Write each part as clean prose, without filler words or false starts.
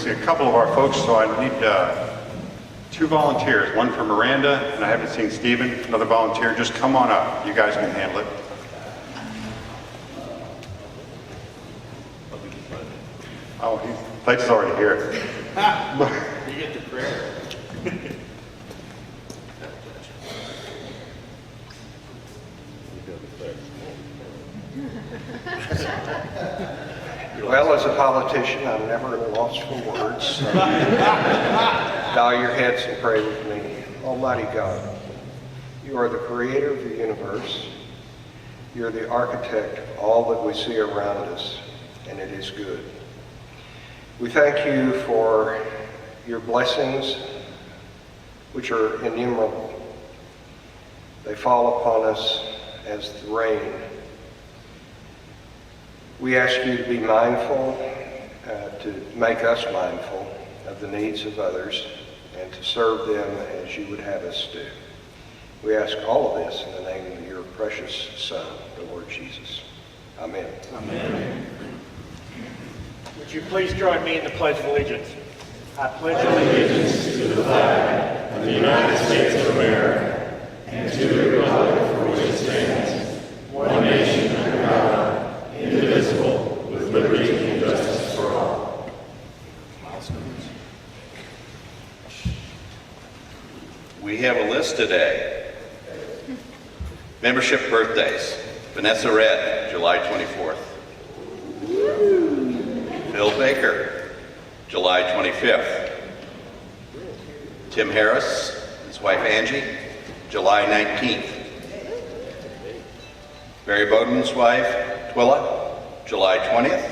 see a couple of our folks, so I need 2 volunteers, one for Miranda, and I haven't seen Stephen, another volunteer. Just come on up. You guys can handle it. Oh, Clayton's already here. You get the prayer. Well, as a politician, I'm never at a loss for words. So bow your heads and pray with me. Almighty God, you are the creator of the universe. You're the architect of all that we see around us, and it is good. We thank you for your blessings, which are innumerable. They fall upon us as the rain. We ask you to be mindful, to make us mindful of the needs of others, and to serve them as you would have us do. We ask all of this in the name of your precious Son, the Lord Jesus. Amen. Amen. Would you please join me in the Pledge of Allegiance? I pledge allegiance to the flag of the United States of America and to the republic for which it stands, one nation under God, indivisible, with liberty and justice for all. We have a list today. Membership birthdays. Vanessa Red, July 24th. Bill Baker, July 25th. Tim Harris, his wife Angie, July 19th. Barry Bowden's wife, Twilla, July 20th.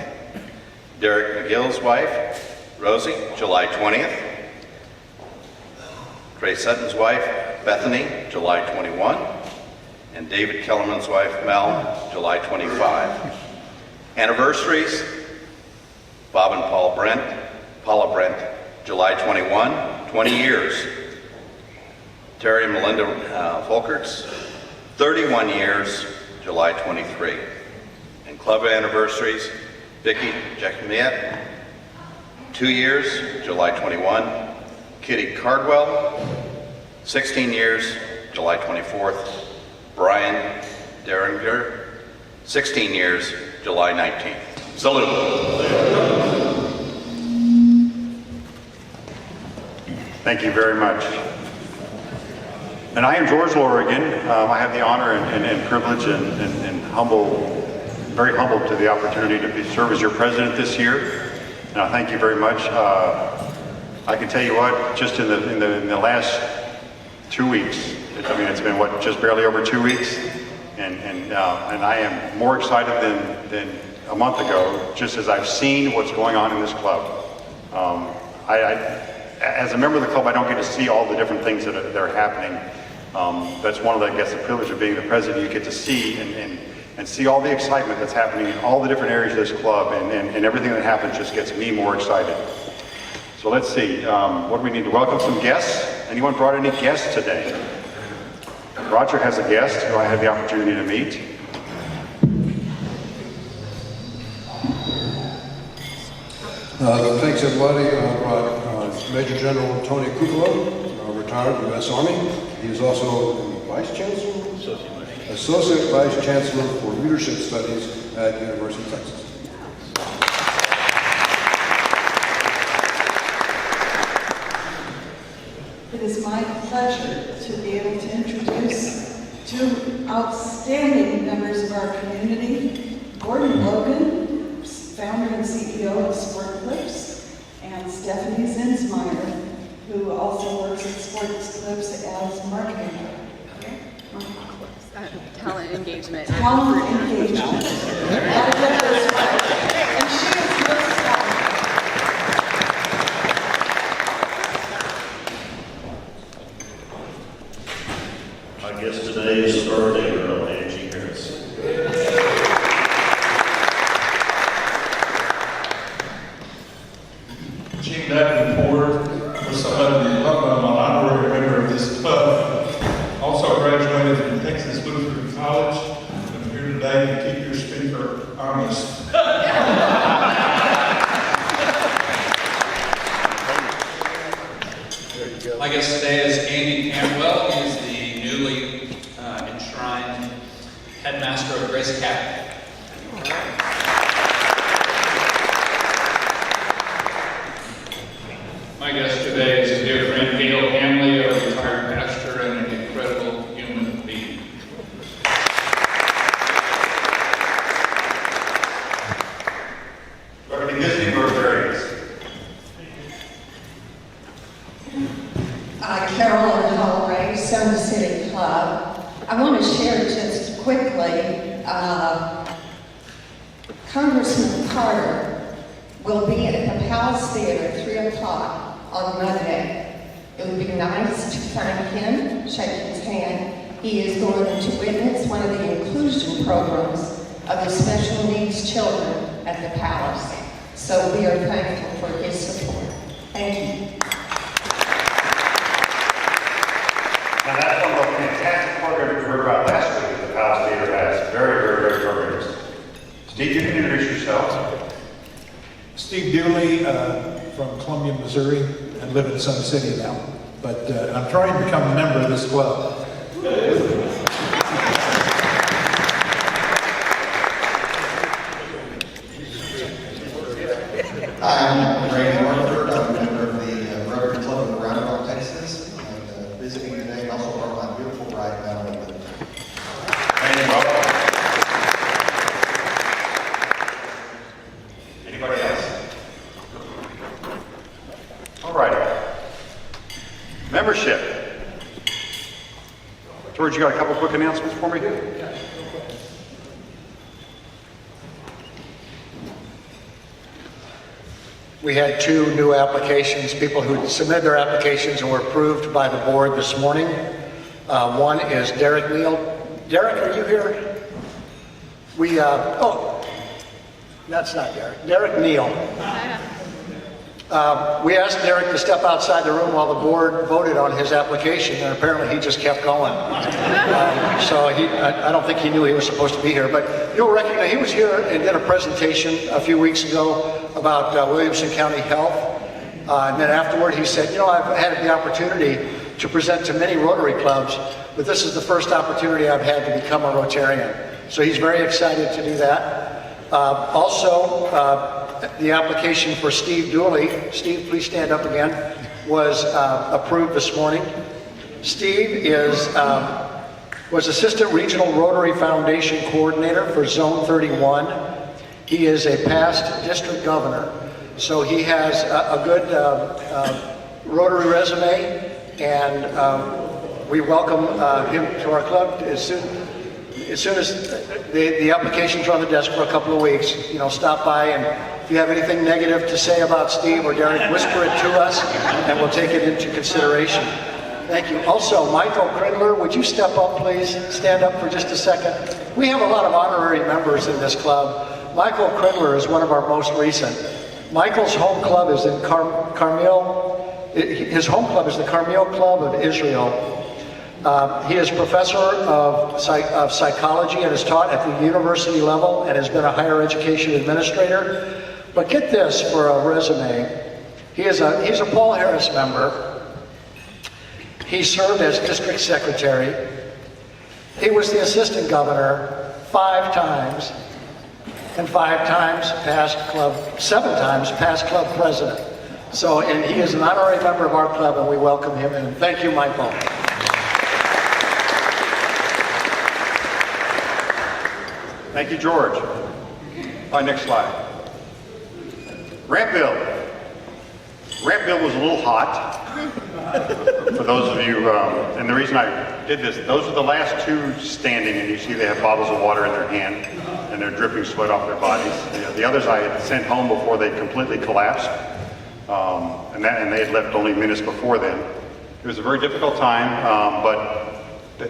Derek McGill's wife, Rosie, July 20th. Trey Sutton's wife, Bethany, July 21. And David Kellerman's wife, Mel, July 25. Anniversaries, Bob and Paula Brent, July 21, 20 years. Terry and Melinda Folkerts, 31 years, July 23. And club anniversaries, Vicki Jacquemiette, 2 years, July 21. Kitty Cardwell, 16 years, July 24th. Brian Derringer, 16 years, July 19th. Salute. Thank you very much. And I am George Lorigan. I have the honor and privilege and very humbled to the opportunity to serve as your president this year. And I thank you very much. I can tell you what, just in the last 2 weeks, it's been just barely over 2 weeks, and I am more excited than a month ago, just as I've seen what's going on in this club. As a member of the club, I don't get to see all the different things that are happening. That's one of the, I guess, the privilege of being the president. You get to see and see all the excitement that's happening in all the different areas of this club, and everything that happens just gets me more excited. So let's see, what do we need to welcome some guests? Anyone brought any guests today? Roger has a guest who I had the opportunity to meet. Thanks everybody. I brought Major General Tony Cupola, retired U.S. Army. He is also the Vice Chancellor? Associate Vice Chancellor for Leadership Studies at University of Texas. It is my pleasure to be able to introduce 2 outstanding members of our community, Gordon Logan, founder and CEO of Sport Clips, and Stephanie Zinsmeyer, who also works at Sports Clips as marketing director. Talent engagement. Talent engagement. Gotta get this right. And she is most talented. I guess today is the birthday girl, Angie Harris. Gene Davenport was somebody that I'm an honorary member of this club. Also graduated from Texas Lutheran College. I'm here today to keep your speaker honest. headmaster of Grace Academy. My guest today is a dear friend, Gail Hanley, a retired pastor and an incredible human being. We're going to be visiting Rotarians. Carolyn Holloway, Sun City Club. I want to share just quickly, Congressman Carter will be at the Palace Theater at 3 o'clock on Monday. It would be nice to thank him, shake his hand. He is going to witness one of the inclusion programs of the special needs children at the Palace. So we are thankful for his support. Thank you. Now that's one of the fantastic programs we heard about last week that the Palace Theater has. Very, very great programs. Steve, you can introduce yourself. Steve Dooley from Columbia, Missouri, and live in Sun City now. But I'm trying to become a member of this club. Hi, I'm Randy Marford. I'm a member of the Rotary Club in Roundabout, Texas, and visiting today, and also part of my beautiful bride now. Randy, welcome. Anybody else? All right. Membership. George, you got a couple quick announcements for me? We had 2 new applications, people who submitted their applications and were approved by the board this morning. One is Derek Neal. Derek, are you here? Oh, that's not Derek. Derek Neal. We asked Derek to step outside the room while the board voted on his application, and apparently he just kept going. So I don't think he knew he was supposed to be here, but you'll recognize he was here and did a presentation a few weeks ago about Williamson County Health. And then afterward he said, you know, I've had the opportunity to present to many Rotary clubs, but this is the first opportunity I've had to become a Rotarian. So he's very excited to do that. Also, the application for Steve Dooley, Steve, please stand up again, was approved this morning. Steve was Assistant Regional Rotary Foundation Coordinator for Zone 31. He is a past district governor, so he has a good Rotary resume, and we welcome him to our club as soon as the applications are on the desk for a couple of weeks. You know, stop by, and if you have anything negative to say about Steve or Derek, whisper it to us, and we'll take it into consideration. Thank you. Also, Michael Krindler, would you step up, please? Stand up for just a second. We have a lot of honorary members in this club. Michael Krindler is one of our most recent. Michael's home club is in Carmel. His home club is the Carmel Club of Israel. He is professor of psychology and has taught at the university level and has been a higher education administrator. But get this for a resume. He's a Paul Harris member. He served as district secretary. He was the assistant governor 5 times, and 5 times seven times past club president. So, and he is an honorary member of our club, and we welcome him in. Thank you, Michael. Thank you, George. All right, next slide. Ramp bill. Ramp bill was a little hot. For those of you, and the reason I did this, those are the last 2 standing, and you see they have bottles of water in their hand, and they're dripping sweat off their bodies. The others I had sent home before they completely collapsed, and they had left only minutes before then. It was a very difficult time, but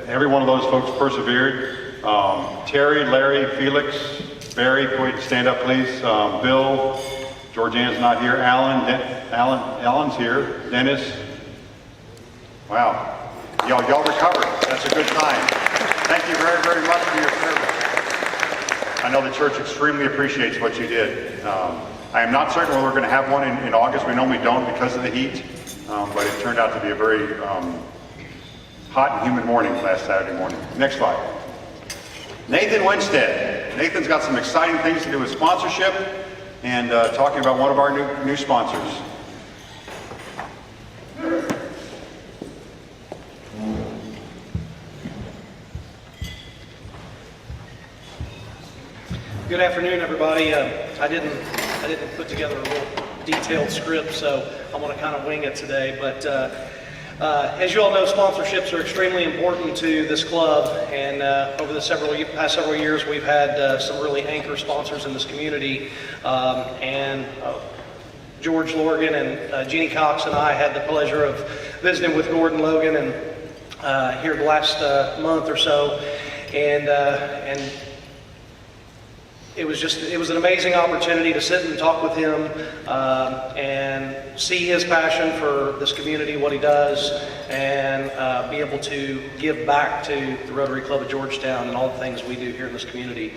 every one of those folks persevered. Terry, Larry, Felix, Barry, go stand up, please. Bill, Georgianne's not here. Alan's here. Dennis. Wow. Y'all recovered. That's a good time. Thank you very, very much for your service. I know the church extremely appreciates what you did. I am not certain whether we're going to have one in August. We normally don't because of the heat, but it turned out to be a very hot and humid morning last Saturday morning. Next slide. Nathan Winstead. Nathan's got some exciting things to do with sponsorship and talking about one of our new sponsors. Good afternoon, everybody. I didn't put together a real detailed script, so I'm going to kind of wing it today. But as you all know, sponsorships are extremely important to this club, and over the past several years, we've had some really anchor sponsors in this community. George Lorgan and Jeannie Cox and I had the pleasure of visiting with Gordon Logan and here the last month or so, and it was an amazing opportunity to sit and talk with him and see his passion for this community, what he does, and be able to give back to the Rotary Club of Georgetown and all the things we do here in this community.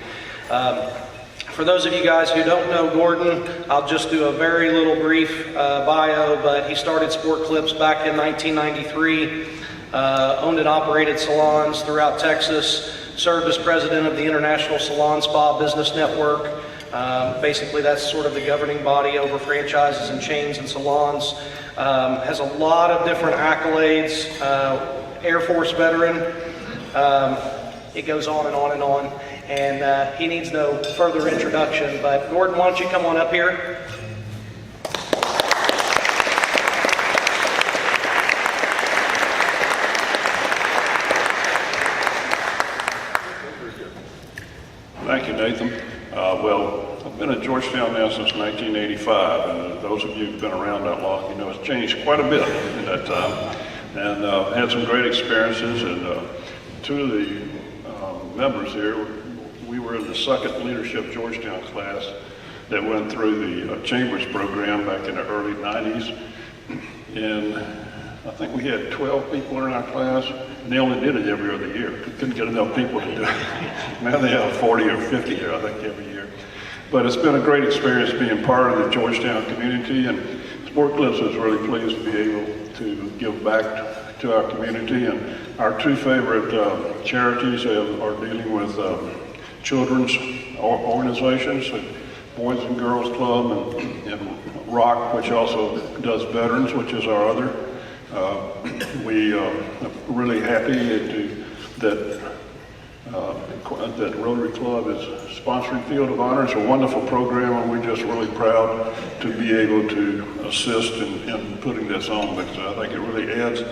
For those of you guys who don't know Gordon, I'll just do a very little brief bio, but he started Sport Clips back in 1993, owned and operated salons throughout Texas, served as president of the International Salon Spa Business Network. Basically, that's sort of the governing body over franchises and chains and salons. Has a lot of different accolades, Air Force veteran. It goes on and on and on. And he needs no further introduction. But Gordon, why don't you come on up here? Thank you, Nathan. Well, I've been at Georgetown now since 1985, and those of you who've been around that long, you know it's changed quite a bit in that time. And had some great experiences, and two of the members here, we were in the second Leadership Georgetown class that went through the Chambers program back in the early 90s. And I think we had 12 people in our class, and they only did it every other year. Couldn't get enough people to do it. Now they have 40 or 50 here, I think, every year. But it's been a great experience being part of the Georgetown community, and Sport Clips is really pleased to be able to give back to our community. And our two favorite charities are dealing with children's organizations, Boys and Girls Club and ROC, which also does veterans, which is our other. We are really happy that Rotary Club is sponsoring Field of Honor. It's a wonderful program, and we're just really proud to be able to assist in putting this on, because I think it really adds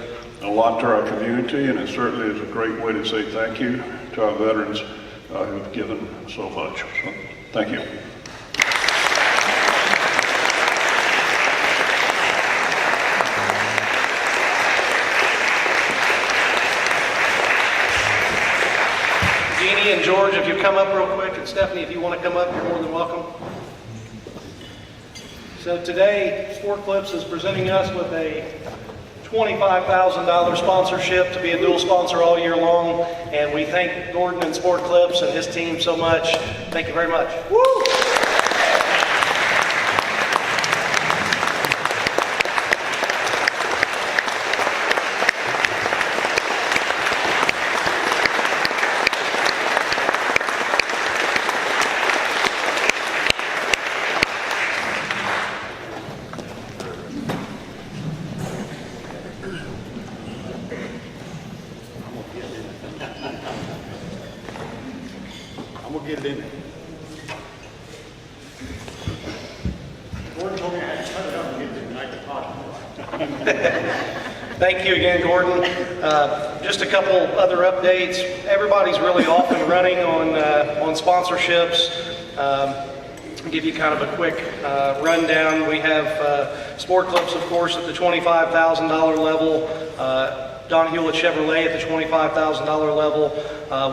a lot to our community, and it certainly is a great way to say thank you to our veterans who have given so much. So, thank you. Jeannie and George, if you come up real quick, and Stephanie, if you want to come up, you're more than welcome. So today, Sport Clips is presenting us with a $25,000 sponsorship to be a dual sponsor all year long, and we thank Gordon and Sport Clips and his team so much. Thank you very much. Woo! I'm gonna get it in there. Gordon told me I had to cut it up and get it in the Thank you again, Gordon. Just a couple other updates. Everybody's really off and running on sponsorships. I'll give you kind of a quick rundown. We have Sport Clips, of course, at the $25,000 level. Don Hewlett Chevrolet at the $25,000 level.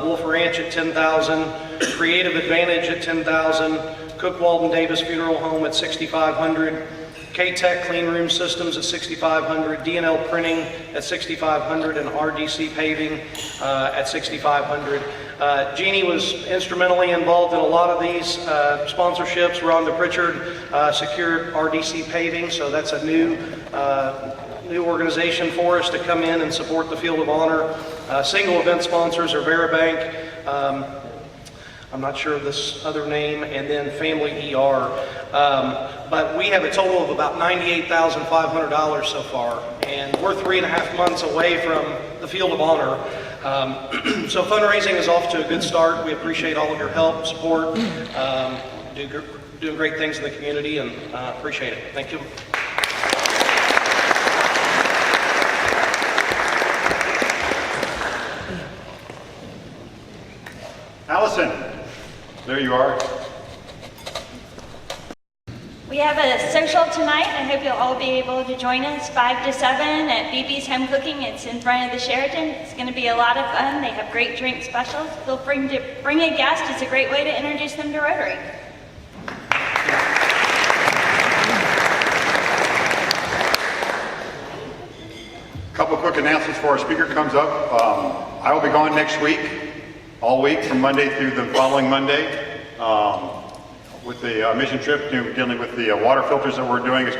Wolf Ranch at $10,000. Creative Advantage at $10,000. Cook Walden Davis Funeral Home at $6,500. K-Tech Clean Room Systems at $6,500, D&L Printing at $6,500, and RDC Paving at $6,500. Jeannie was instrumentally involved in a lot of these sponsorships. Rhonda Pritchard secured RDC Paving, so that's a new organization for us to come in and support the Field of Honor. Single event sponsors are Veribank, I'm not sure of this other name, and then Family ER. But we have a total of about $98,500 so far, and we're 3.5 months away from the Field of Honor. So fundraising is off to a good start. We appreciate all of your help, support, doing great things in the community, and appreciate it. Thank you. Allison, there you are. We have a social tonight. I hope you'll all be able to join us 5 to 7 at BB's Home Cooking. It's in front of the Sheraton. It's going to be a lot of fun. They have great drink specials. Feel free to bring a guest. It's a great way to introduce them to Rotary. Couple quick announcements before our speaker comes up. I will be gone next week, all week from Monday through the following Monday. With the mission trip dealing with the water filters that we're doing. It's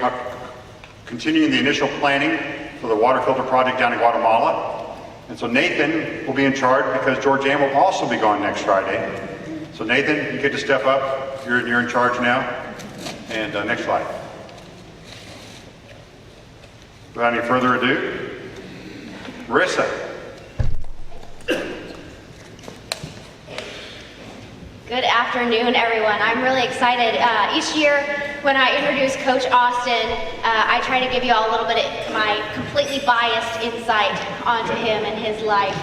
continuing the initial planning for the water filter project down in Guatemala. And so Nathan will be in charge because Georgetown will also be gone next Friday. So Nathan, you get to step up. You're in charge now. And next slide. Without any further ado, Marissa. Good afternoon, everyone. I'm really excited. Each year when I introduce Coach Austin, I try to give you all a little bit of my completely biased insight onto him and his life,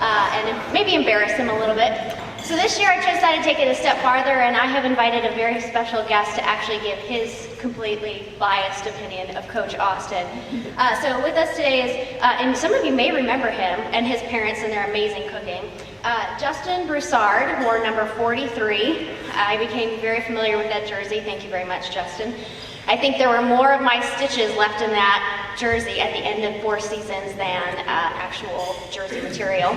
and maybe embarrass him a little bit. So this year I decided to take it a step farther, and I have invited a very special guest to actually give his completely biased opinion of Coach Austin. So with us today is, and some of you may remember him and his parents and their amazing cooking, Justin Broussard, wore number 43. I became very familiar with that jersey. Thank you very much, Justin. I think there were more of my stitches left in that jersey at the end of 4 seasons than actual jersey material.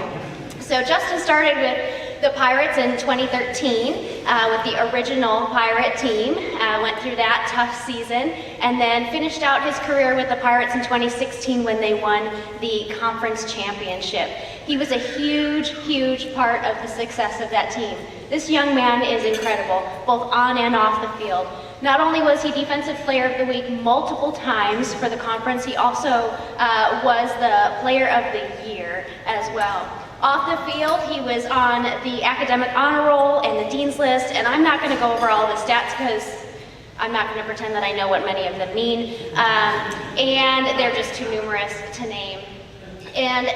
So Justin started with the Pirates in 2013 with the original Pirate team, went through that tough season, and then finished out his career with the Pirates in 2016 when they won the conference championship. He was a huge, huge part of the success of that team. This young man is incredible, both on and off the field. Not only was he Defensive Player of the Week multiple times for the conference, he also was the Player of the Year as well. Off the field, he was on the academic honor roll and the dean's list, and I'm not going to go over all the stats because I'm not going to pretend that I know what many of them mean, and they're just too numerous to name. And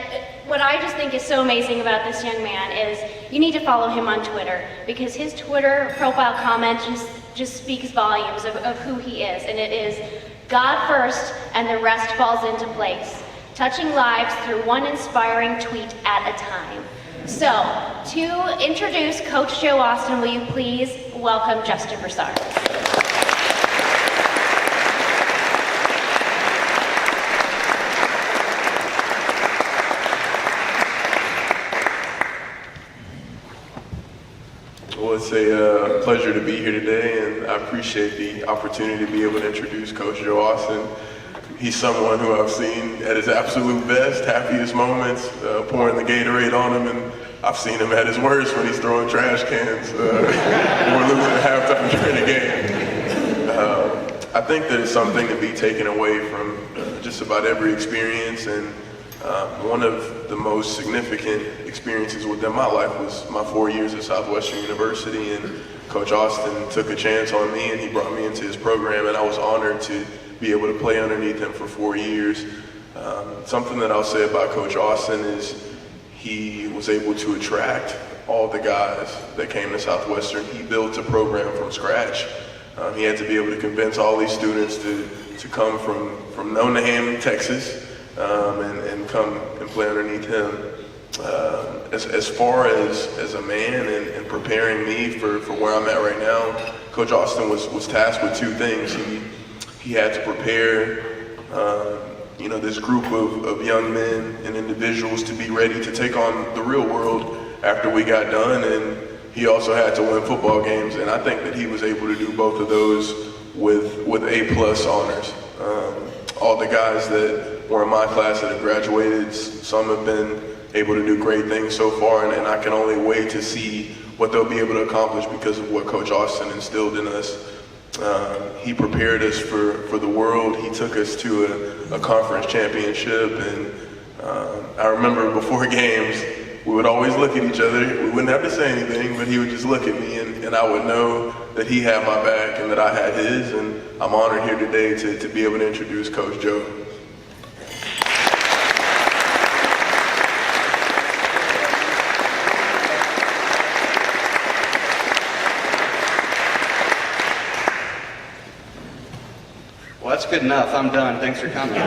what I just think is so amazing about this young man is you need to follow him on Twitter, because his Twitter profile comment just speaks volumes of who he is, and it is God first and the rest falls into place. Touching lives through one inspiring tweet at a time. So, to introduce Coach Joe Austin, will you please welcome Justin Broussard. Well, it's a pleasure to be here today, and I appreciate the opportunity to be able to introduce Coach Joe Austin. He's someone who I've seen at his absolute best, happiest moments, pouring the Gatorade on him, and I've seen him at his worst when he's throwing trash cans or losing at halftime during the game. I think that it's something to be taken away from just about every experience, and one of the most significant experiences within my life was my 4 years at Southwestern University, and Coach Austin took a chance on me and he brought me into his program, and I was honored to be able to play underneath him for 4 years. Something that I'll say about Coach Austin is he was able to attract all the guys that came to Southwestern. He built a program from scratch. He had to be able to convince all these students to come from Nonaham, Texas, and come and play underneath him. As far as a man and preparing me for where I'm at right now, Coach Austin was tasked with 2 things. He had to prepare this group of young men and individuals to be ready to take on the real world after we got done, and he also had to win football games, and I think that he was able to do both of those with A+ honors. All the guys that were in my class that have graduated, some have been able to do great things so far, and I can only wait to see what they'll be able to accomplish because of what Coach Austin instilled in us. He prepared us for the world. He took us to a conference championship, and I remember before games, we would always look at each other. We wouldn't have to say anything, but he would just look at me, and I would know that he had my back and that I had his, and I'm honored here today to be able to introduce Coach Joe. Well, that's good enough. I'm done. Thanks for coming.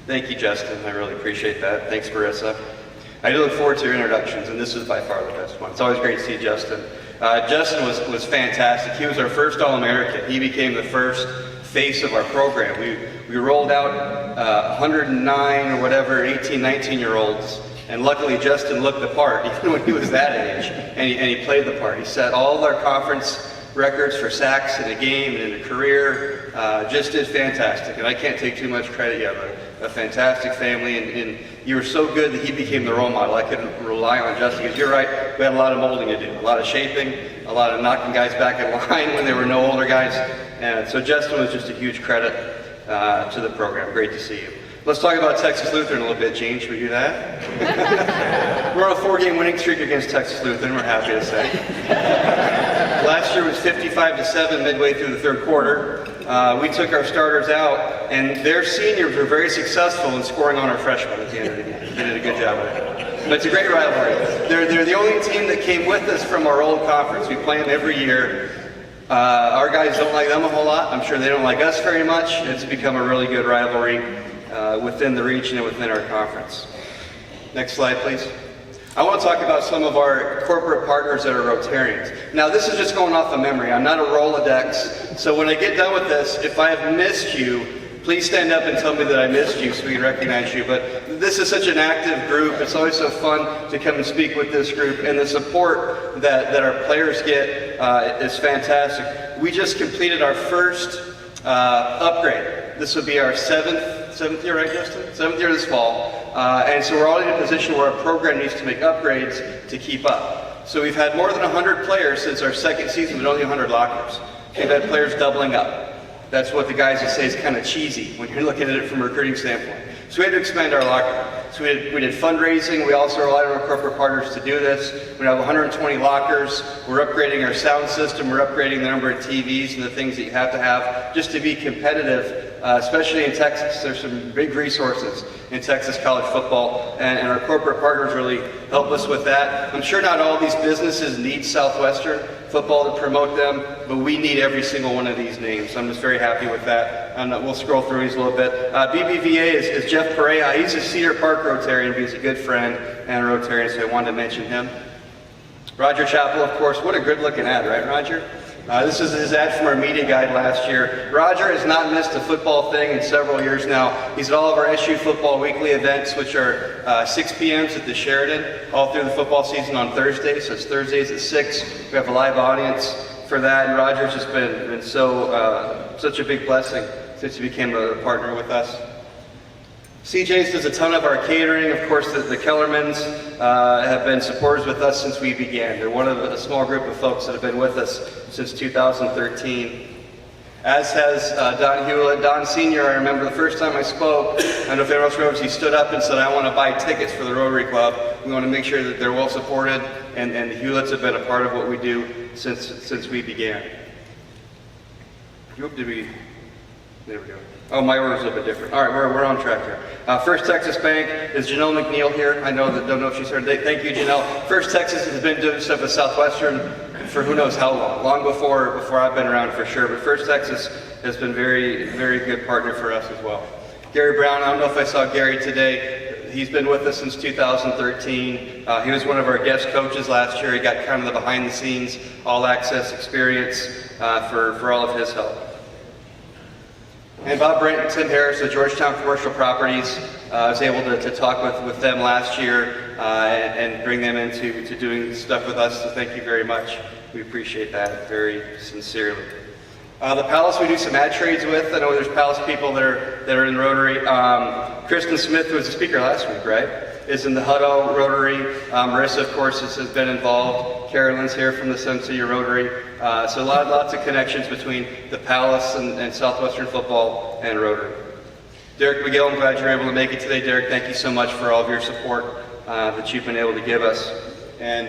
Thank you, Justin. I really appreciate that. Thanks, Marissa. I do look forward to your introductions, and this is by far the best one. It's always great to see Justin. Justin was fantastic. He was our first All-American. He became the first face of our program. We rolled out 109 or whatever, 18, 19-year-olds, and luckily Justin looked the part, even when he was that age, and he played the part. He set all of our conference records for sacks in a game and in a career. Just did fantastic, and I can't take too much credit. You have a fantastic family, and you were so good that he became the role model. I couldn't rely on Justin, because you're right, we had a lot of molding to do, a lot of shaping, a lot of knocking guys back in line when there were no older guys, and so Justin was just a huge credit to the program. Great to see you. Let's talk about Texas Lutheran a little bit, Gene. Should we do that? We're on a 4-game winning streak against Texas Lutheran, we're happy to say. Last year was 55-7 midway through the third quarter. We took our starters out, and their seniors were very successful in scoring on our freshmen at the end of the game. They did a good job of it. But it's a great rivalry. They're the only team that came with us from our old conference. We play them every year. Our guys don't like them a whole lot. I'm sure they don't like us very much. It's become a really good rivalry within the region and within our conference. Next slide, please. I want to talk about some of our corporate partners that are Rotarians. Now, this is just going off of memory. I'm not a Rolodex, so when I get done with this, if I have missed you, please stand up and tell me that I missed you so we can recognize you. But this is such an active group. It's always so fun to come and speak with this group, and the support that our players get is fantastic. We just completed our first upgrade. This will be our seventh year, right, Justin? 7th year this fall. And so we're already in a position where our program needs to make upgrades to keep up. So we've had more than 100 players since our second season, but only 100 lockers. We've had players doubling up. That's what the guys would say is kind of cheesy when you're looking at it from a recruiting standpoint. So we had to expand our locker. So we did fundraising. We also relied on our corporate partners to do this. We have 120 lockers. We're upgrading our sound system. We're upgrading the number of TVs and the things that you have to have just to be competitive, especially in Texas. There's some big resources in Texas college football, and our corporate partners really help us with that. I'm sure not all these businesses need Southwestern football to promote them, but we need every single one of these names. So I'm just very happy with that. And we'll scroll through these a little bit. BBVA is Jeff Perea. He's a Cedar Park Rotarian, but he's a good friend and a Rotarian, so I wanted to mention him. Roger Chappell, of course. What a good-looking ad, right, Roger? This is his ad from our media guide last year. Roger has not missed a football thing in several years now. He's at all of our SU Football Weekly events, which are 6 p.m. at the Sheridan, all through the football season on Thursdays. So it's Thursdays at 6. We have a live audience for that, and Roger's just been such a big blessing since he became a partner with us. CJ's does a ton of our catering. Of course, the Kellermans have been supporters with us since we began. They're one of a small group of folks that have been with us since 2013. As has Don Hewlett. Don Sr., I remember the first time I spoke, I don't know if anyone else remembers, he stood up and said, I want to buy tickets for the Rotary Club. We want to make sure that they're well supported, and the Hewletts have been a part of what we do since we began. There we go. Oh, my order's a little bit different. All right, we're on track here. First Texas Bank is Janelle McNeil here. I don't know if she's heard. Thank you, Janelle. First Texas has been doing stuff with Southwestern for who knows how long before I've been around for sure. But First Texas has been very, very good partner for us as well. Gary Brown, I don't know if I saw Gary today. He's been with us since 2013. He was one of our guest coaches last year. He got kind of the behind-the-scenes, all-access experience for all of his help. And Bob Brent and Tim Harris of Georgetown Commercial Properties. I was able to talk with them last year and bring them into doing stuff with us, so thank you very much. We appreciate that very sincerely. The Palace we do some ad trades with. I know there's Palace people that are in Rotary. Kristen Smith, who was the speaker last week, right, is in the Hutto Rotary. Marissa, of course, has been involved. Carolyn's here from the Sun City Rotary. So lots of connections between the Palace and Southwestern football and Rotary. Derek McGill, I'm glad you're able to make it today. Derek, thank you so much for all of your support that you've been able to give us. And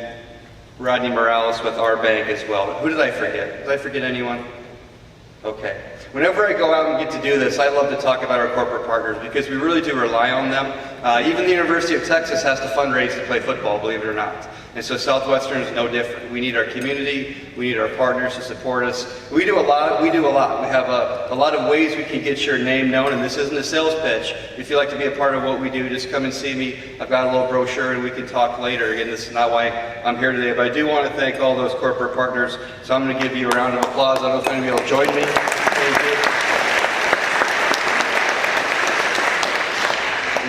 Rodney Morales with our bank as well. Who did I forget? Did I forget anyone? Okay. Whenever I go out and get to do this, I love to talk about our corporate partners because we really do rely on them. Even the University of Texas has to fundraise to play football, believe it or not. And so Southwestern is no different. We need our community, we need our partners to support us. We do a lot. We have a lot of ways we can get your name known, and this isn't a sales pitch. If you'd like to be a part of what we do, just come and see me. I've got a little brochure and we can talk later. Again, this is not why I'm here today, but I do want to thank all those corporate partners. So I'm going to give you a round of applause. I don't know if anybody will join me. Thank you.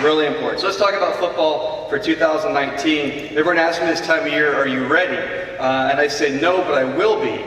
Really important. So let's talk about football for 2019. Everyone asks me this time of year, are you ready? And I say no, but I will be.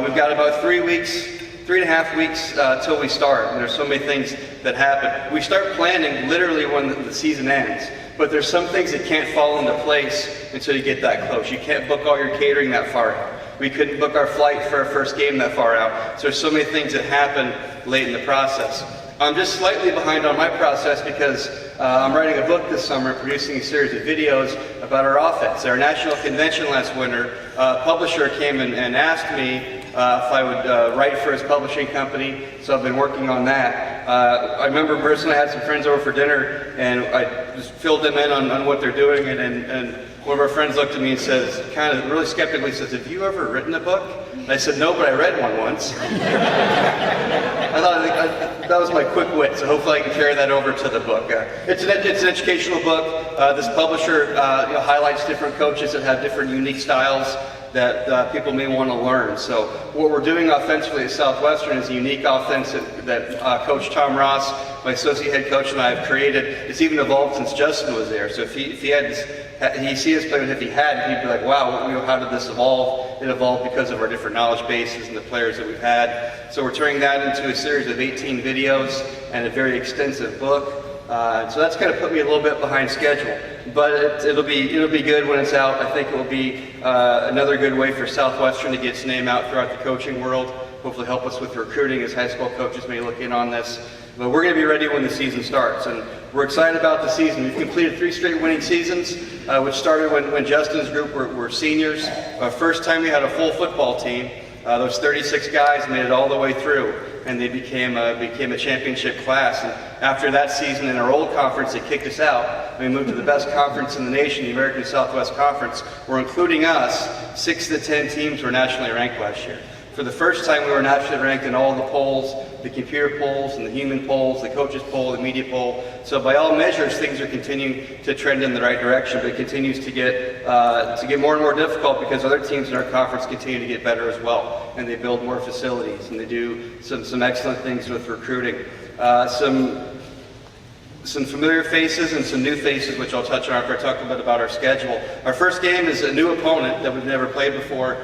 We've got about 3.5 weeks till we start. And there's so many things that happen. We start planning literally when the season ends. But there's some things that can't fall into place until you get that close. You can't book all your catering that far out. We couldn't book our flight for our first game that far out. So there's so many things that happen late in the process. I'm just slightly behind on my process because I'm writing a book this summer, producing a series of videos about our offense. Our national convention last winter, a publisher came and asked me if I would write for his publishing company, so I've been working on that. I remember personally I had some friends over for dinner and I just filled them in on what they're doing, and one of our friends looked at me and says, kind of really skeptically says, have you ever written a book? And I said, no, but I read one once. I thought that was my quick wit, so hopefully I can carry that over to the book. It's an educational book. This publisher highlights different coaches that have different unique styles that people may want to learn. So what we're doing offensively at Southwestern is a unique offense that Coach Tom Ross, my associate head coach, and I have created. It's even evolved since Justin was there. So if he see us play, if he hadn't, he'd be like, wow, how did this evolve? It evolved because of our different knowledge bases and the players that we've had. So we're turning that into a series of 18 videos and a very extensive book. So that's kind of put me a little bit behind schedule, but it'll be good when it's out. I think it will be another good way for Southwestern to get its name out throughout the coaching world. Hopefully help us with recruiting as high school coaches may look in on this. But we're going to be ready when the season starts, and we're excited about the season. We've completed 3 straight winning seasons, which started when Justin's group were seniors. First time we had a full football team. Those 36 guys made it all the way through, and they became a championship class. And after that season in our old conference, they kicked us out. We moved to the best conference in the nation, the American Southwest Conference. We're including us. 6 of the 10 teams were nationally ranked last year. For the first time, we were nationally ranked in all the polls, the computer polls and the human polls, the coaches poll, the media poll. So by all measures, things are continuing to trend in the right direction, but it continues to get more and more difficult because other teams in our conference continue to get better as well, and they build more facilities, and they do some excellent things with recruiting. Some familiar faces and some new faces, which I'll touch on after I talk a bit about our schedule. Our first game is a new opponent that we've never played before,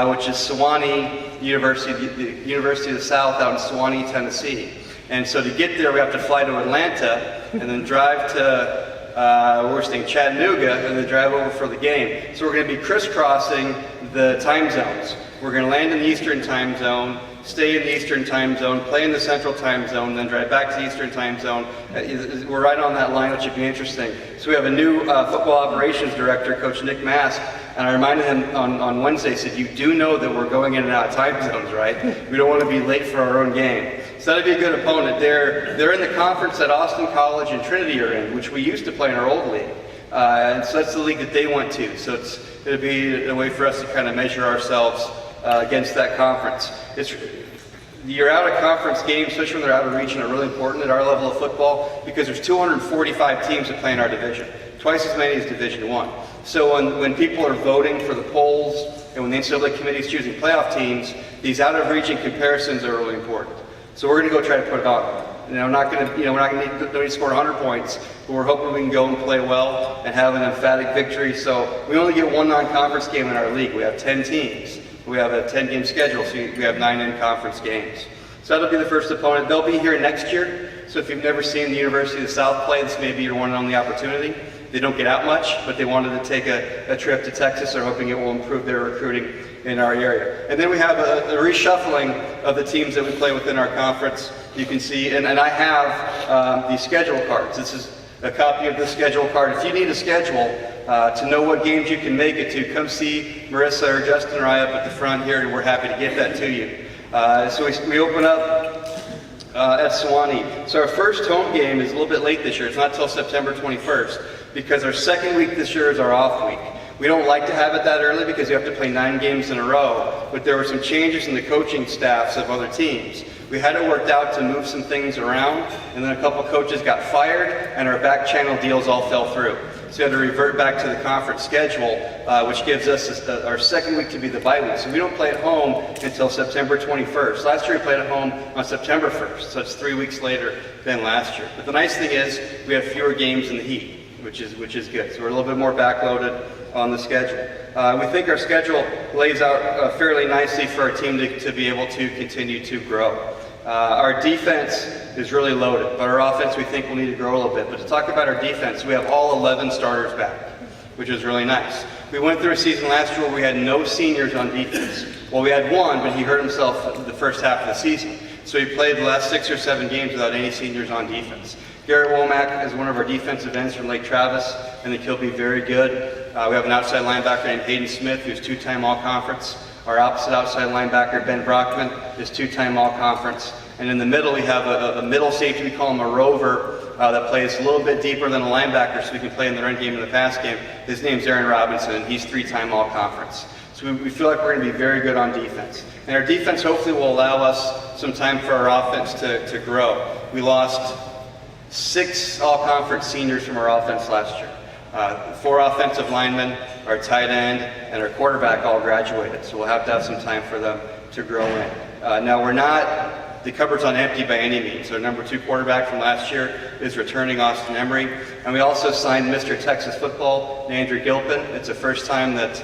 which is Sewanee University, the University of the South out in Sewanee, Tennessee. And so to get there, we have to fly to Atlanta and then drive to we're staying Chattanooga and then drive over for the game. So we're going to be crisscrossing the time zones. We're going to land in the Eastern time zone, stay in the Eastern time zone, play in the Central time zone, then drive back to the Eastern time zone. We're right on that line, which should be interesting. So we have a new football operations director, Coach Nick Mask, and I reminded him on Wednesday, I said, you do know that we're going in and out of time zones, right? We don't want to be late for our own game. So that'd be a good opponent. They're in the conference that Austin College and Trinity are in, which we used to play in our old league. And so that's the league that they went to. So it'll be a way for us to kind of measure ourselves against that conference. Your out-of-conference games, especially when they're out of region, are really important at our level of football because there's 245 teams that play in our division, twice as many as Division I. So when people are voting for the polls and when the NCAA committee is choosing playoff teams, these out-of-region comparisons are really important. So we're going to go try to put it on. We're not going to need to score 100 points, but we're hoping we can go and play well and have an emphatic victory. So we only get one non-conference game in our league. We have 10 teams. We have a 10-game schedule, so we have 9 in-conference games. So that'll be the first opponent. They'll be here next year. So if you've never seen the University of the South play, this may be your one and only opportunity. They don't get out much, but they wanted to take a trip to Texas. They're hoping it will improve their recruiting in our area. And then we have a reshuffling of the teams that we play within our conference. You can see, and I have the schedule cards. This is a copy of the schedule card. If you need a schedule to know what games you can make it to, come see Marissa or Justin or I up at the front here, and we're happy to get that to you. So we open up at Sewanee. So our first home game is a little bit late this year. It's not till September 21st because our second week this year is our off week. We don't like to have it that early because you have to play 9 games in a row, but there were some changes in the coaching staffs of other teams. We had it worked out to move some things around, and then a couple coaches got fired, and our back channel deals all fell through. So we had to revert back to the conference schedule, which gives us our second week to be the bye week. So we don't play at home until September 21st. Last year we played at home on September 1st, so it's 3 weeks later than last year. But the nice thing is we have fewer games in the heat, which is good. So we're a little bit more backloaded on the schedule. We think our schedule lays out fairly nicely for our team to be able to continue to grow. Our defense is really loaded, but our offense we think will need to grow a little bit. But to talk about our defense, we have all 11 starters back, which is really nice. We went through a season last year where we had no seniors on defense. Well, we had one, but he hurt himself the first half of the season. So he played the last 6 or 7 games without any seniors on defense. Garrett Womack is one of our defensive ends from Lake Travis. I think he'll be very good. We have an outside linebacker named Hayden Smith, who's 2-time All-Conference. Our opposite outside linebacker, Ben Brockman, is 2-time All-Conference. And in the middle, we have a middle safety, we call him a rover, that plays a little bit deeper than a linebacker, so we can play in the run game and the pass game. His name's Aaron Robinson, and he's 3-time All-Conference. So we feel like we're going to be very good on defense. And our defense hopefully will allow us some time for our offense to grow. We lost 6 All-Conference seniors from our offense last year. 4 offensive linemen, our tight end, and our quarterback all graduated. So we'll have to have some time for them to grow in. Now the cupboard's not empty by any means. Our number 2 quarterback from last year is returning, Austin Emery. And we also signed Mr. Texas Football, Andrew Gilpin. It's the first time that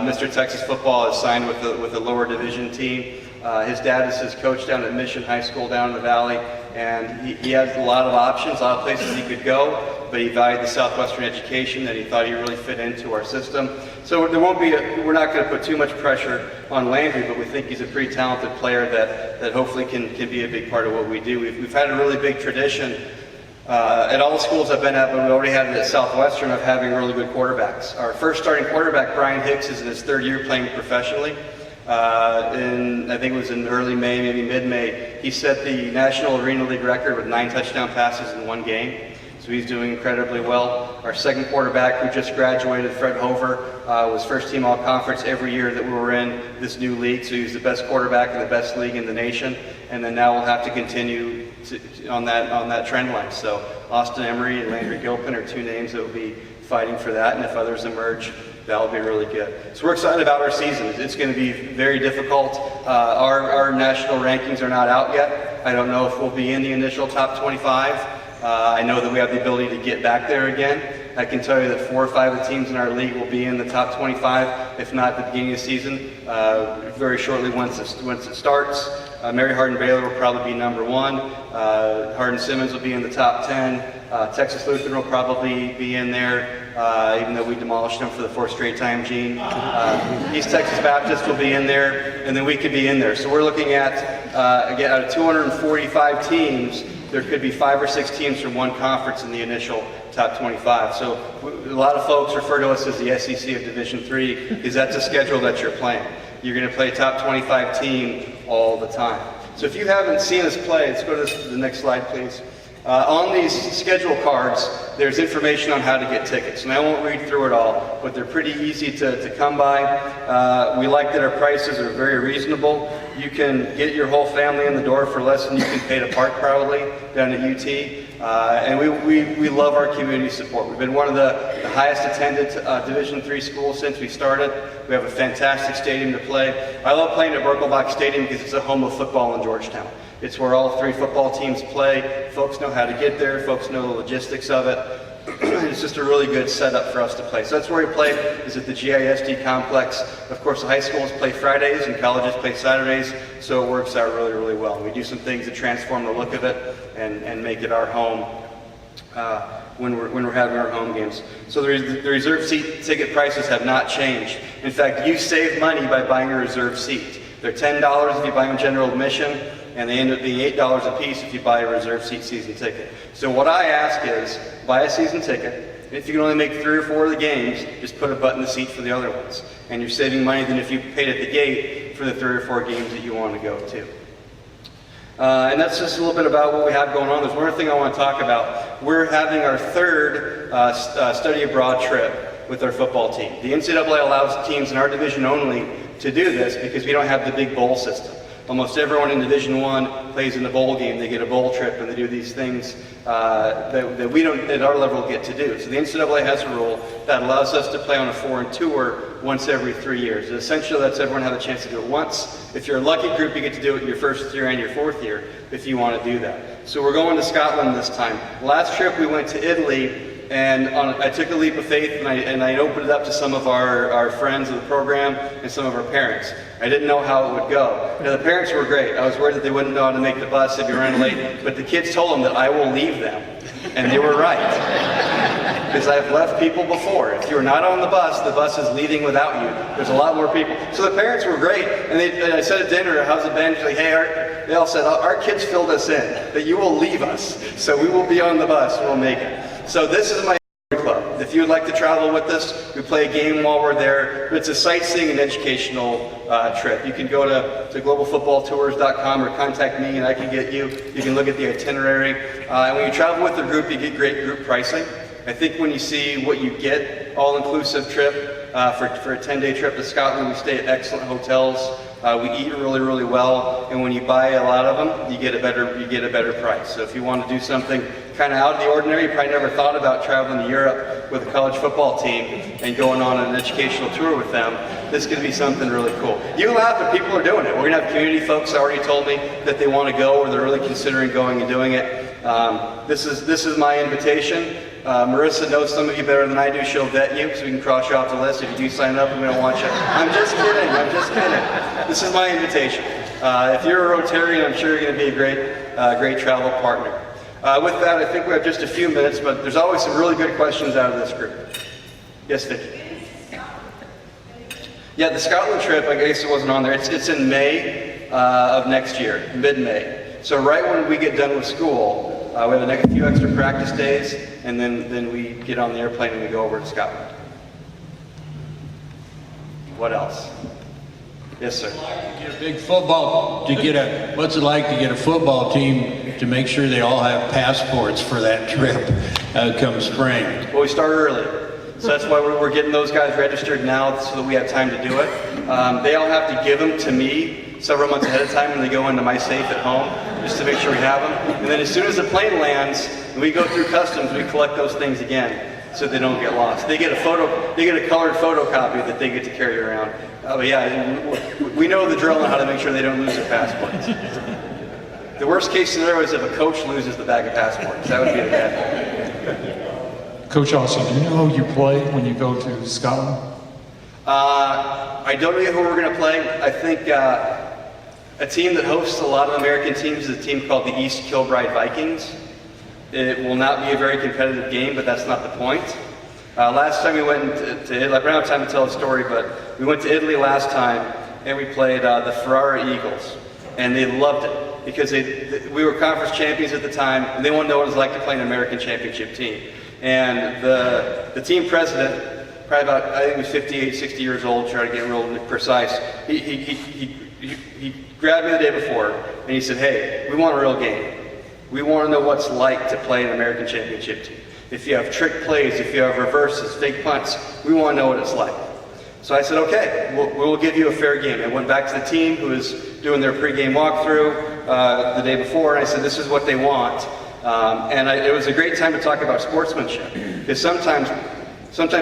Mr. Texas Football has signed with a lower division team. His dad is his coach down at Mission High School down in the valley, and he has a lot of options, a lot of places he could go, but he valued the Southwestern education and he thought he really fit into our system. So we're not going to put too much pressure on Landry, but we think he's a pretty talented player that hopefully can be a big part of what we do. We've had a really big tradition at all the schools I've been at, but we already had it at Southwestern of having really good quarterbacks. Our first starting quarterback, Brian Hicks, is in his 3rd year playing professionally. I think it was in early May, maybe mid-May, he set the National Arena League record with 9 touchdown passes in 1 game. So he's doing incredibly well. Our second quarterback, who just graduated, Fred Hover, was first-team All-Conference every year that we were in this new league. So he's the best quarterback in the best league in the nation. And then now we'll have to continue on that trend line. So Austin Emery and Landry Gilpin are 2 names that will be fighting for that. And if others emerge, that'll be really good. So we're excited about our season. It's going to be very difficult. Our national rankings are not out yet. I don't know if we'll be in the initial top 25. I know that we have the ability to get back there again. I can tell you that 4 or 5 of the teams in our league will be in the top 25, if not at the beginning of the season, very shortly once it starts. Mary Hardin-Baylor will probably be number 1. Hardin-Simmons will be in the top 10. Texas Lutheran will probably be in there, even though we demolished them for the 4th straight time, Gene. East Texas Baptist will be in there, and then we could be in there. So we're looking at, again, out of 245 teams, there could be 5 or 6 teams from one conference in the initial top 25. So a lot of folks refer to us as the SEC of Division III, because that's a schedule that you're playing. You're going to play a top 25 team all the time. So if you haven't seen us play, let's go to the next slide, please. On these schedule cards, there's information on how to get tickets. And I won't read through it all, but they're pretty easy to come by. We like that our prices are very reasonable. You can get your whole family in the door for less than you can pay to park probably down at UT. And we love our community support. We've been one of the highest attended Division III schools since we started. We have a fantastic stadium to play. I love playing at Birkelbach Stadium because it's a home of football in Georgetown. It's where all 3 football teams play. Folks know how to get there. Folks know the logistics of it. it's just a really good setup for us to play. So that's where we play, is at the GISD complex. Of course, the high schools play Fridays and colleges play Saturdays, so it works out really, really well. And we do some things to transform the look of it and make it our home when we're having our home games. So the reserve seat ticket prices have not changed. In fact, you save money by buying a reserve seat. They're $10 if you buy them general admission, and they end up being $8 a piece if you buy a reserve seat season ticket. So what I ask is, buy a season ticket. If you can only make 3 or 4 of the games, just put a butt in the seat for the other ones. And you're saving money than if you paid at the gate for the 3 or 4 games that you want to go to. And that's just a little bit about what we have going on. There's one other thing I want to talk about. We're having our 3rd study abroad trip with our football team. The NCAA allows teams in our division only to do this because we don't have the big bowl system. Almost everyone in Division I plays in the bowl game. They get a bowl trip and they do these things that we don't, at our level, get to do. So the NCAA has a rule that allows us to play on a foreign tour once every 3 years. It essentially lets everyone have a chance to do it once. If you're a lucky group, you get to do it in your 1st year and your 4th year if you want to do that. So we're going to Scotland this time. Last trip we went to Italy, and I took a leap of faith and I opened it up to some of our friends of the program and some of our parents. I didn't know how it would go. Now, the parents were great. I was worried that they wouldn't know how to make the bus, they'd be running late, but the kids told them that I will leave them. And they were right. Because I've left people before. If you're not on the bus is leaving without you. There's a lot more people. So the parents were great. And I said at dinner, how's it been? She's like, hey, they all said, our kids filled us in, that you will leave us. So we will be on the bus, we'll make it. So this is my club. If you would like to travel with us, we play a game while we're there. It's a sightseeing and educational trip. You can go to globalfootballtours.com or contact me and I can get you. You can look at the itinerary. And when you travel with a group, you get great group pricing. I think when you see what you get, all-inclusive trip for a 10-day trip to Scotland, we stay at excellent hotels. We eat really, really well, and when you buy a lot of them, you get a better price. So if you want to do something kind of out of the ordinary, you probably never thought about traveling to Europe with a college football team and going on an educational tour with them, this is going to be something really cool. You laugh, but people are doing it. We're going to have community folks that already told me that they want to go or they're really considering going and doing it. This is my invitation. Marissa knows some of you better than I do. She'll vet you so we can cross you off the list if you do sign up and we don't want you. I'm just kidding. I'm just kidding. This is my invitation. If you're a Rotarian, I'm sure you're going to be a great travel partner. With that, I think we have just a few minutes, but there's always some really good questions out of this group. Yes, Vicki? Yeah, the Scotland trip, I guess it wasn't on there. It's in May of next year, mid-May. So right when we get done with school, we have a few extra practice days, and then we get on the airplane and we go over to Scotland. What else? Yes, sir. Get a big football what's it like to get a football team to make sure they all have passports for that trip come spring? Well, we start early. So that's why we're getting those guys registered now so that we have time to do it. They all have to give them to me several months ahead of time when they go into my safe at home, just to make sure we have them. And then as soon as the plane lands and we go through customs, we collect those things again so they don't get lost. They get a colored photocopy that they get to carry around. Oh yeah, we know the drill on how to make sure they don't lose their passports. The worst case scenario is if a coach loses the bag of passports. That would be the bad thing. Coach Austin, do you know who you play when you go to Scotland? I don't know who we're going to play. I think a team that hosts a lot of American teams is a team called the East Kilbride Vikings. It will not be a very competitive game, but that's not the point. Last time we went to Italy, I don't have time to tell the story, but we went to Italy last time and we played the Ferrara Eagles, and they loved it because we were conference champions at the time, and they wanted to know what it was like to play an American championship team. And the team president, probably about, I think he was 58, 60 years old, trying to get real precise, he grabbed me the day before and he said, hey, we want a real game. We want to know what it's like to play an American championship team. If you have trick plays, if you have reverses, fake punts, we want to know what it's like. So I said, okay, we'll give you a fair game. I went back to the team who was doing their pregame walkthrough the day before, and I said, this is what they want. It was a great time to talk about sportsmanship, because sometimes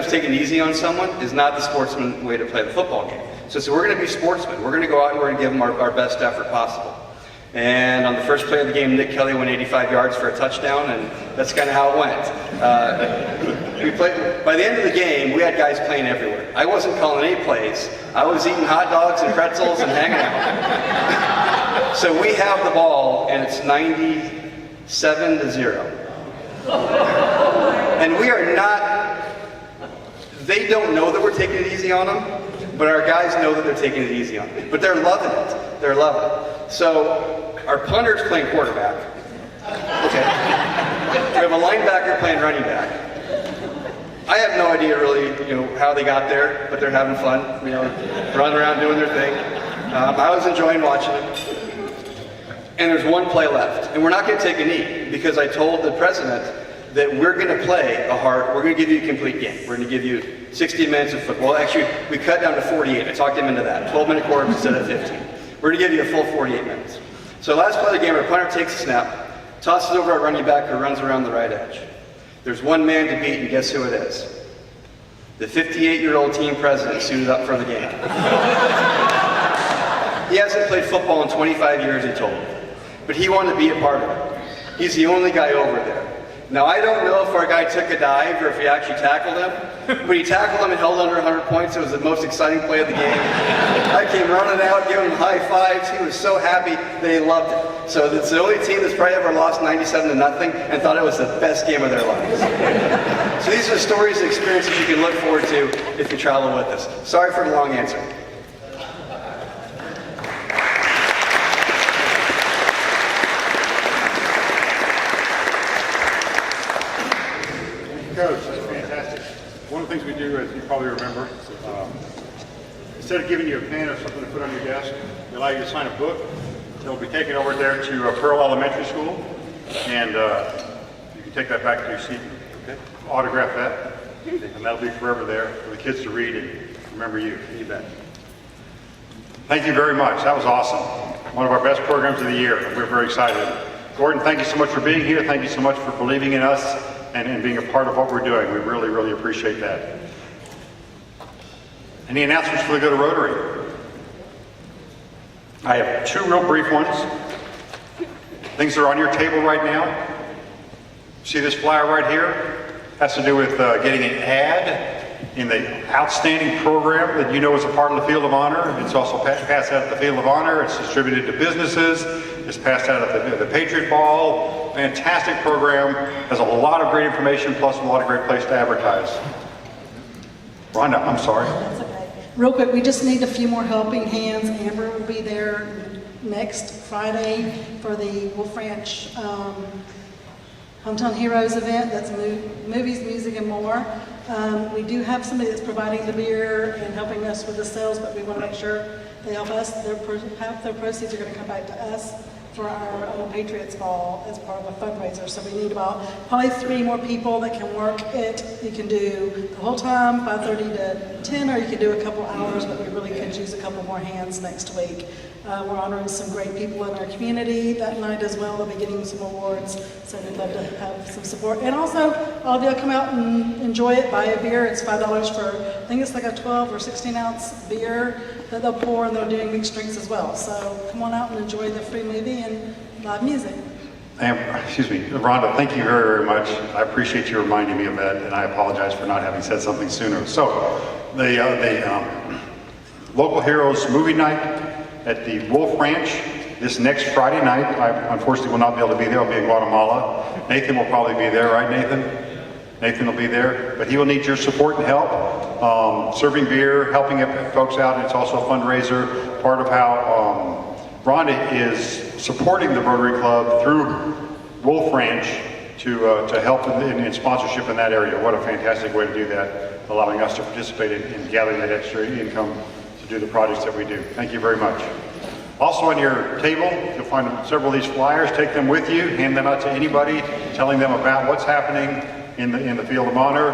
taking it easy on someone is not the sportsman way to play the football game. So we're going to be sportsmen. We're going to go out and we're going to give them our best effort possible. And on the first play of the game, Nick Kelly went 85 yards for a touchdown, and that's kind of how it went. By the end of the game, we had guys playing everywhere. I wasn't calling any plays. I was eating hot dogs and pretzels and hanging out. So we have the ball, and it's 97-0. And we are not, they don't know that we're taking it easy on them, but our guys know that they're taking it easy on them. But they're loving it. They're loving it. So our punter's playing quarterback. Okay. We have a linebacker playing running back. I have no idea really, how they got there, but they're having fun, running around doing their thing. I was enjoying watching it. And there's one play left, and we're not going to take a knee because I told the president that we're going to play we're going to give you a complete game. We're going to give you 60 minutes of football. Actually, we cut down to 48. I talked him into that. 12-minute quarters instead of 15. We're going to give you a full 48 minutes. So last play of the game, our punter takes a snap, tosses over our running back who runs around the right edge. There's one man to beat, and guess who it is? The 58-year-old team president suited up for the game. He hasn't played football in 25 years, he told me. But he wanted to be a part of it. He's the only guy over there. Now, I don't know if our guy took a dive or if he actually tackled him, but he tackled him and held under 100 points. It was the most exciting play of the game. I came running out, giving him high fives. He was so happy that he loved it. So it's the only team that's probably ever lost 97-0 and thought it was the best game of their lives. So these are the stories and experiences you can look forward to if you travel with us. Sorry for the long answer. Coach, that's fantastic. One of the things we do, as you probably remember, instead of giving you a pen or something to put on your desk, we allow you to sign a book that will be taken over there to Pearl Elementary School, and you can take that back to your seat, okay? Autograph that, and that'll be forever there for the kids to read and remember you. You bet. Thank you very much. That was awesome. One of our best programs of the year. We're very excited. Gordon, thank you so much for being here. Thank you so much for believing in us and being a part of what we're doing. We really, really appreciate that. Any announcements before we go to Rotary? I have two real brief ones. Things that are on your table right now. See this flyer right here? Has to do with getting an ad in the outstanding program that you know is a part of the Field of Honor. It's also passed out at the Field of Honor. It's distributed to businesses. It's passed out at the Patriot Ball. Fantastic program. Has a lot of great information, plus a lot of great place to advertise. Rhonda, I'm sorry. That's okay. Real quick, we just need a few more helping hands. Amber will be there next Friday for the Wolf Ranch Hometown Heroes event. That's movies, music, and more. We do have somebody that's providing the beer and helping us with the sales, but we want to make sure they help us. Half their proceeds are going to come back to us for our Patriots Ball as part of a fundraiser. So we need probably 3 more people that can work it. You can do the whole time, 5:30 to 10, or you can do a couple hours, but we really could use a couple more hands next week. We're honoring some great people in our community that night as well. They'll be getting some awards, so we'd love to have some support. And also, all of you come out and enjoy it, buy a beer. It's $5 for, I think it's like a 12 or 16 ounce beer that they'll pour, and they're doing mixed drinks as well. So come on out and enjoy the free movie and live music. Excuse me, Rhonda, thank you very, very much. I appreciate you reminding me of that, and I apologize for not having said something sooner. So, the Local Heroes Movie Night at the Wolf Ranch this next Friday night. I unfortunately will not be able to be there. I'll be in Guatemala. Nathan will probably be there, right, Nathan? Nathan will be there, but he will need your support and help. Serving beer, helping folks out, and it's also a fundraiser. Part of how Rhonda is supporting the Rotary Club through Wolf Ranch to help in sponsorship in that area. What a fantastic way to do that, allowing us to participate in gathering that extra income to do the projects that we do. Thank you very much. Also on your table, you'll find several of these flyers. Take them with you, hand them out to anybody, telling them about what's happening in the Field of Honor.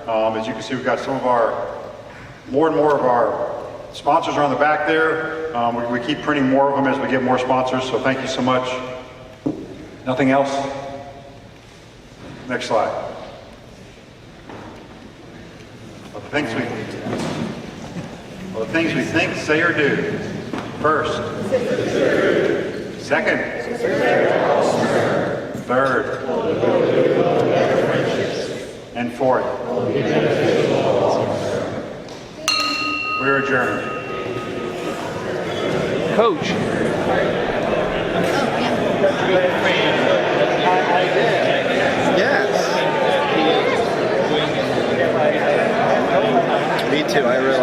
As you can see, we've got more and more of our sponsors are on the back there. We keep printing more of them as we get more sponsors, so thank you so much. Nothing else? Next slide. Well, the things we think, say, or do. First. Second. Third. and for it. We are adjourned. Coach. Yes. Me too. I really